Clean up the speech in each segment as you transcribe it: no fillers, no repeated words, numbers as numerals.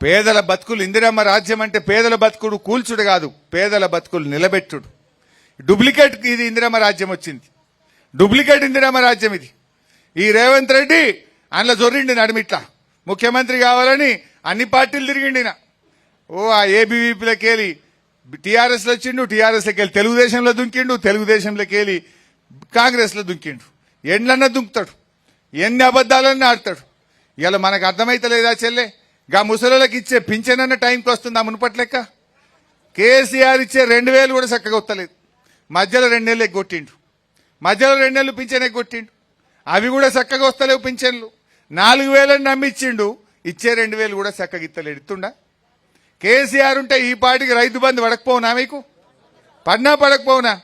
పేదల బతుకులు ఇందిరమ్మ రాజ్యం అంటే పేదల బతుకుడు కూల్చుడు కాదు, పేదల బతుకులు నిలబెట్టుడు. డూప్లికేట్ ఇది ఇందిరమ్మ రాజ్యం వచ్చింది, డూప్లికేట్ ఇందిరమ్మ రాజ్యం ఇది. ఈ రేవంత్ రెడ్డి అందులో జొర్రిండి నడిమిట్లా ముఖ్యమంత్రి కావాలని అన్ని పార్టీలు తిరిగిండిన. ఆ ఏబీవీపీలోకి వెళ్ళి టీఆర్ఎస్లో వచ్చిండు, టీఆర్ఎస్లోకి వెళ్ళి తెలుగుదేశంలో దుంకిండు, తెలుగుదేశంలోకి వెళ్ళి కాంగ్రెస్లో దుంకిండు. ఎండ్లన్నా దుంకుతాడు, ఎన్ని అబద్దాలన్నా ఆడతాడు. ఇలా మనకు అర్థమైతలేదా చెల్లె? గా ముసలికి ఇచ్చే పింఛనన్న టైంకి వస్తుందా మునుపటి లెక్క? కేసీఆర్ ఇచ్చే 2000 కూడా చక్కగా వస్తలేదు. మధ్యలో 2 నెలలు ఎగ్గొట్టిండు, మధ్యలో 2 నెలలు పింఛన్ ఎగ్గొట్టిండు. అవి కూడా చక్కగా వస్తలేవు పింఛన్లు. 4000 నమ్మిచ్చిండు, ఇచ్చే 2000 కూడా చక్కగా ఇస్తలేడు. ఇస్తుండా? కేసీఆర్ ఉంటే ఈ పాటికి రైతు బంధు పడకపోవునా? మీకు పడినా పడకపోవునా?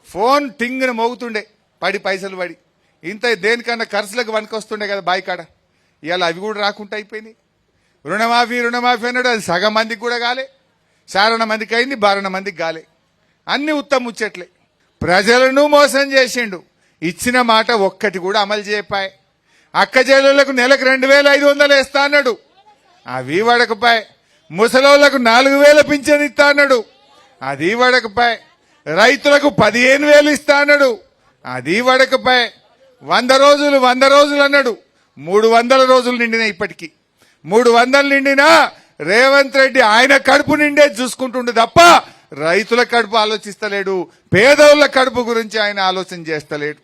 ఫోన్ టింగ్ను మోగుతుండే పడి పైసలు పడి, ఇంత దేనికన్నా ఖర్చులకు వనకొస్తుండే కదా బాయికాడ. ఇవాళ అవి కూడా రాకుండా అయిపోయినాయి. రుణమాఫీ అన్నాడు, అది సగం మందికి కూడా కాలే, చారణ మందికి అయింది, 12 మందికి కాలే. అన్ని ఉత్తమ ముచ్చట్లే. ప్రజలను మోసం చేసిండు, ఇచ్చిన మాట ఒక్కటి కూడా అమలు చేయపాయ్. అక్క చెల్లెళ్లకు నెలకు 2500 వేస్తా అన్నాడు, అవి వడకపాయ్. ముసలోళ్లకు 4000 పింఛన్ ఇస్తా అన్నాడు, అది వడకపాయ్. రైతులకు 15000 ఇస్తా అన్నాడు, అది వడకపాయ్. 100 రోజులు అన్నాడు, 300 రోజులు నిండినా. ఇప్పటికీ 300 నిండినా రేవంత్ రెడ్డి ఆయన కడుపు నిండే చూసుకుంటుండే తప్ప రైతుల కడుపు ఆలోచిస్తలేడు, పేదోళ్ల కడుపు గురించి ఆయన ఆలోచన చేస్తలేడు.